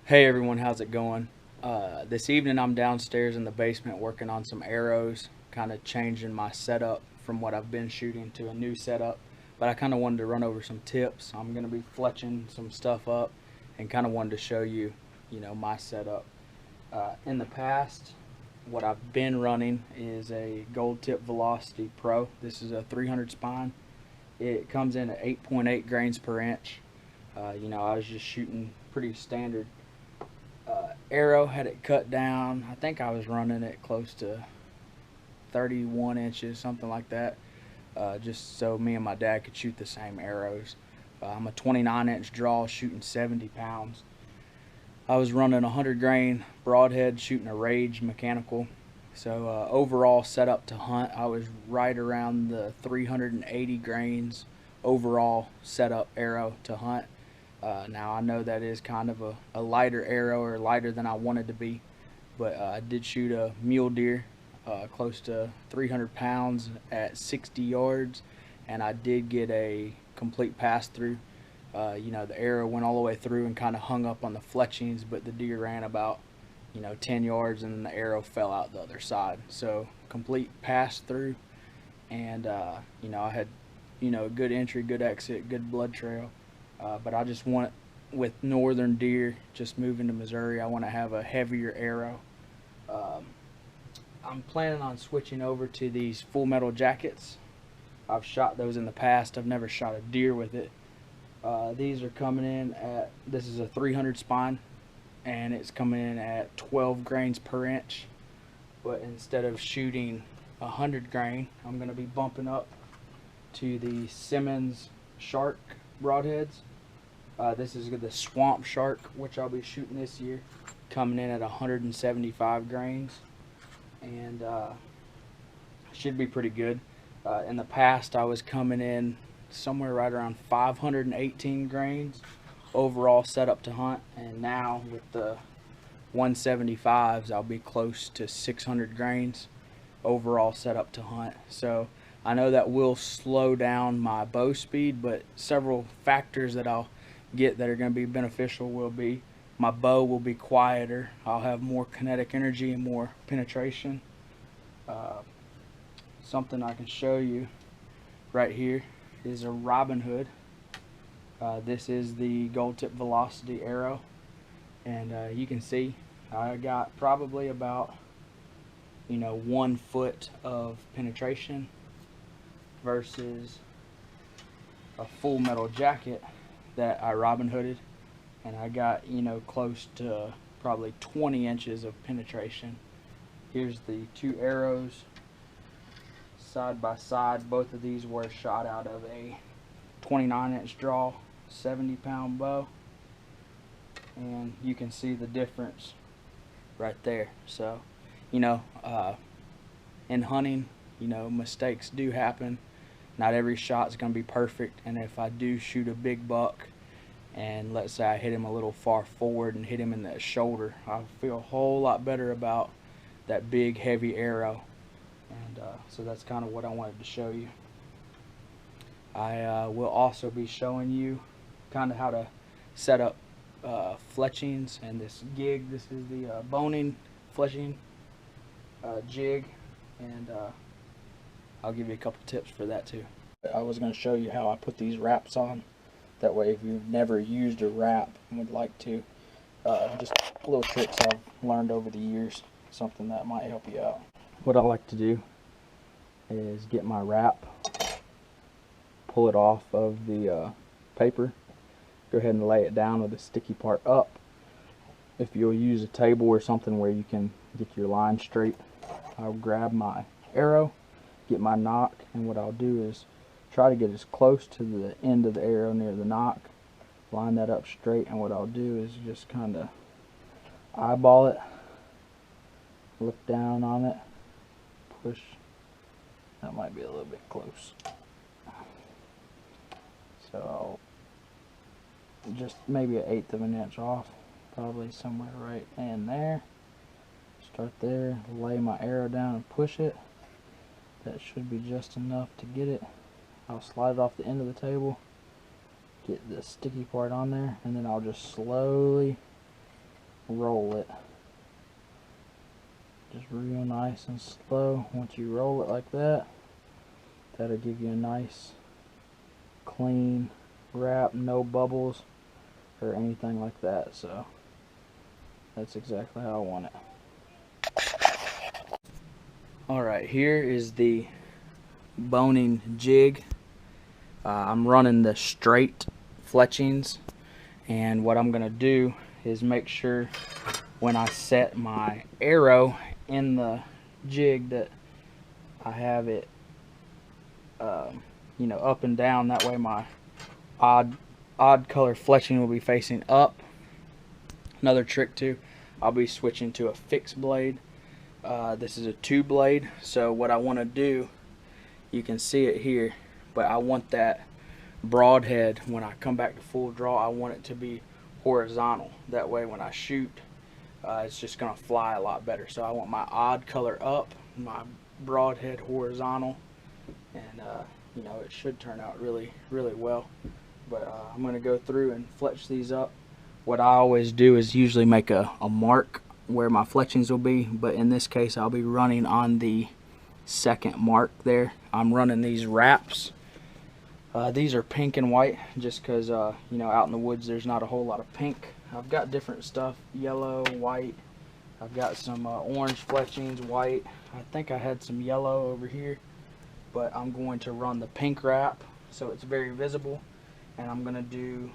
Hey everyone, how's it going? This evening I'm downstairs in the basement working on some arrows, kind of changing my setup from what I've been shooting to a new setup. But I kind of wanted to run over some tips. I'm going to be fletching some stuff up and kind of wanted to show you, my setup. In the past, what I've been running is a Gold Tip Velocity Pro. This is a 300 spine. It comes in at 8.8 grains per inch. I was just shooting pretty standard arrow, had it cut down. I think I was running it close to 31 inches, something like that, just so me and my dad could shoot the same arrows. I'm a 29-inch draw shooting 70 pounds. I was running a 100 grain broadhead shooting a Rage mechanical. So overall setup to hunt, I was right around the 380 grains overall setup arrow to hunt. Now I know that is kind of a lighter arrow, or lighter than I wanted to be, but I did shoot a mule deer close to 300 pounds at 60 yards, and I did get a complete pass through. The arrow went all the way through and kind of hung up on the fletchings, but the deer ran about 10 yards, and then the arrow fell out the other side. So complete pass through, and I had good entry, good exit, good blood trail. But I just want, with northern deer, just moving to Missouri, I want to have a heavier arrow. Um, I'm planning on switching over to these Full Metal jackets. I've shot those in the past. I've never shot a deer with it. These are coming in at, this is a 300 spine, and it's coming in at 12 grains per inch. But instead of shooting 100 grain, I'm going to be bumping up to the Simmons Shark broadheads. This is the Swamp Shark, which I'll be shooting this year, coming in at 175 grains, and should be pretty good. In the past, I was coming in somewhere right around 518 grains overall setup to hunt, and now with the 175s, I'll be close to 600 grains overall setup to hunt. So I know that will slow down my bow speed, but several factors that I'll get that are going to be beneficial will be my bow will be quieter. I'll have more kinetic energy and more penetration. Uh, Something I can show you right here is a Robin Hood. This is the Gold Tip Velocity arrow, and you can see I got probably about 1 foot of penetration versus a Full Metal jacket that I Robin Hooded, and I got close to probably 20 inches of penetration. Here's the two arrows side by side. Both of these were shot out of a 29-inch draw 70-pound bow, and you can see the difference right there. So in hunting, mistakes do happen. Not every shot's going to be perfect, and if I do shoot a big buck and let's say I hit him a little far forward and hit him in the shoulder, I feel a whole lot better about that big heavy arrow. And so that's kind of what I wanted to show you. I will also be showing you kind of how to set up fletchings and this gig. This is the boning fletching jig, and I'll give you a couple tips for that too. I was going to show you how I put these wraps on. That way, if you've never used a wrap and would like to, just little tricks I've learned over the years, something that might help you out. What I like to do is get my wrap, pull it off of the paper, go ahead and lay it down with the sticky part up. If you'll use a table or something where you can get your line straight, I'll grab my arrow, get my nock, and what I'll do is try to get as close to the end of the arrow near the nock, line that up straight, and what I'll do is just kind of eyeball it, look down on it, push. That might be a little bit close. So I'll just maybe 1/8 of an inch off, probably somewhere right in there. Start there, lay my arrow down and push it. That should be just enough to get it. I'll slide it off the end of the table, get the sticky part on there, and then I'll just slowly roll it. Just real nice and slow. Once you roll it like that, that'll give you a nice clean wrap, no bubbles or anything like that. So that's exactly how I want it. Alright, here is the boning jig. I'm running the straight fletchings, and what I'm going to do is make sure when I set my arrow in the jig that I have it you know, up and down. That way my odd color fletching will be facing up. Another trick too, I'll be switching to a fixed blade. This is a 2-blade, so what I want to do, you can see it here, but I want that broadhead, when I come back to full draw, I want it to be horizontal. That way when I shoot, it's just going to fly a lot better. So I want my odd color up, my broadhead horizontal, and you know, it should turn out really well. But I'm going to go through and fletch these up. What I always do is usually make a mark where my fletchings will be, but in this case I'll be running on the second mark there. I'm running these wraps. These are pink and white just because you know, out in the woods there's not a whole lot of pink. I've got different stuff, yellow, white. I've got some orange fletchings, white. I think I had some yellow over here, but I'm going to run the pink wrap so it's very visible, and I'm going to do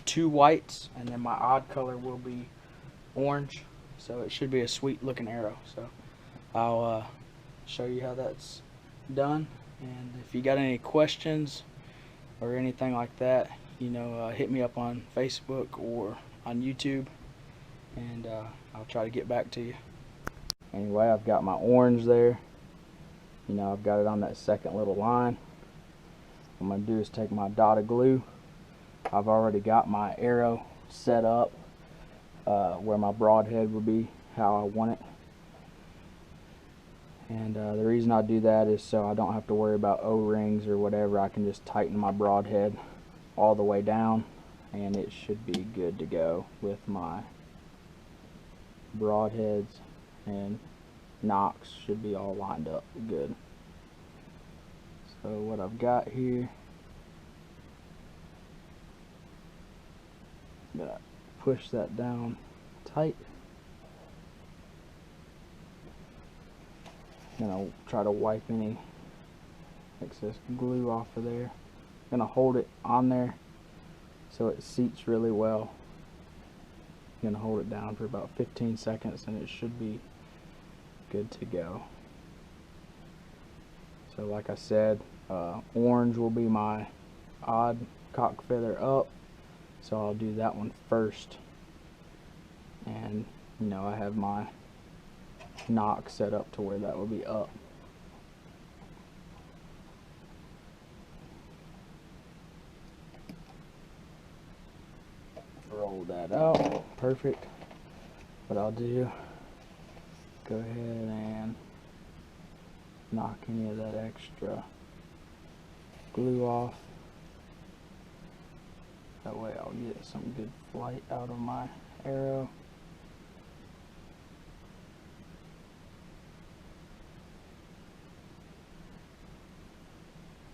2 whites, and then my odd color will be orange, so it should be a sweet looking arrow. So I'll show you how that's done, and if you got any questions or anything like that, you know, hit me up on Facebook or on YouTube, and I'll try to get back to you. Anyway, I've got my orange there. You know, I've got it on that second little line. What I'm going to do is take my dotted glue. I've already got my arrow set up where my broadhead would be, how I want it. And the reason I do that is so I don't have to worry about O-rings or whatever. I can just tighten my broadhead all the way down, and it should be good to go with my broadheads, and nocks should be all lined up good. So what I've got here, I'm gonna push that down tight. I'm gonna try to wipe any excess glue off of there. I'm gonna hold it on there so it seats really well. I'm gonna hold it down for about 15 seconds and it should be good to go. So like I said, orange will be my odd cock feather up, so I'll do that one first. And you know, I have my knock set up to where that will be up. Roll that out, perfect. What I'll do, go ahead and knock any of that extra glue off. That way I'll get some good flight out of my arrow.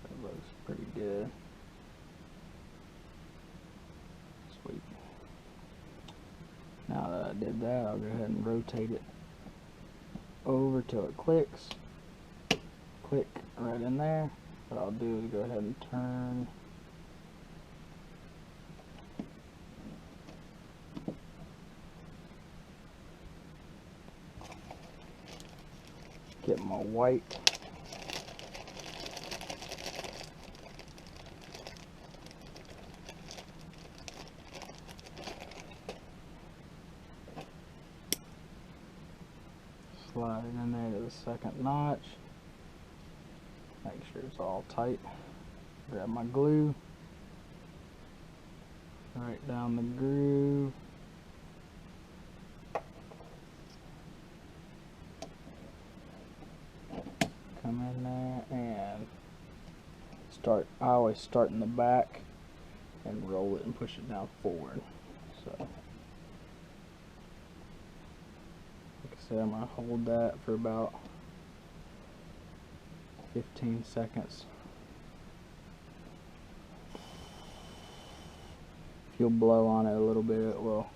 That looks pretty good. Sweet. Now that I did that, I'll go ahead and rotate it over till it clicks. Click right in there. What I'll do is go ahead and turn get my white. Slide it in there to the second notch. Make sure it's all tight. Grab my glue. Right down the groove. Come in there and start. I always start in the back and roll it and push it down forward. So said, I'm going to hold that for about 15 seconds. If you'll blow on it a little bit, it will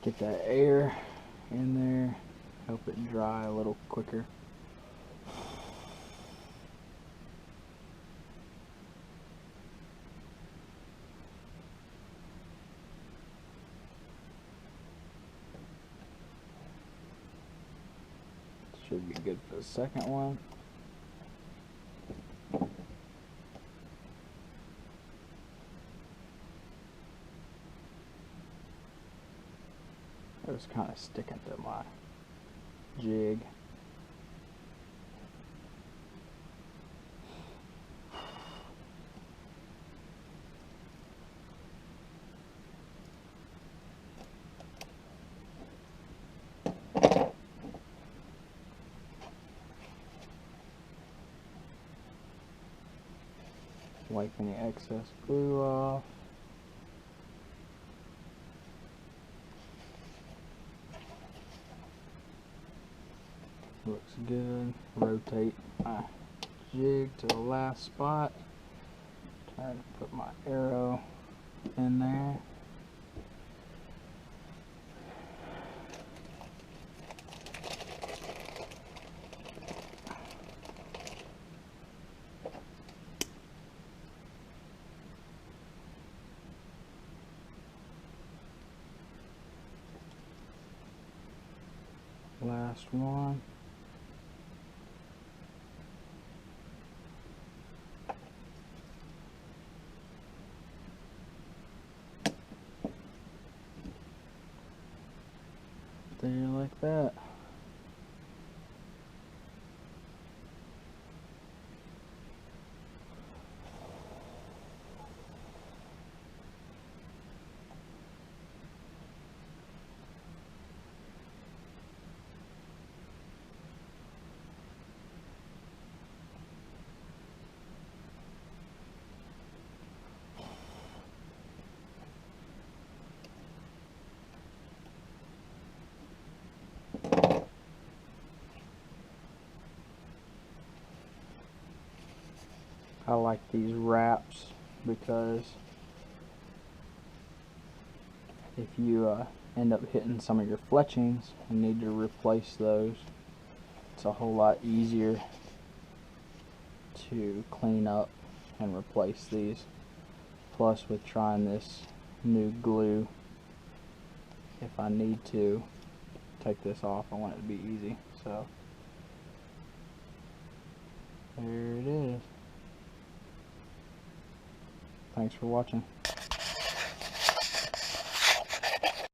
get that air in there, help it dry a little quicker. Should be good for the second one. It was kind of sticking to my jig. Wipe any excess glue off. Looks good. Rotate my jig to the last spot. Try to put my arrow in there. Last one. There, like that. I like these wraps because if you end up hitting some of your fletchings and need to replace those, it's a whole lot easier to clean up and replace these. Plus, with trying this new glue, if I need to take this off, I want it to be easy. So there it is. Thanks for watching.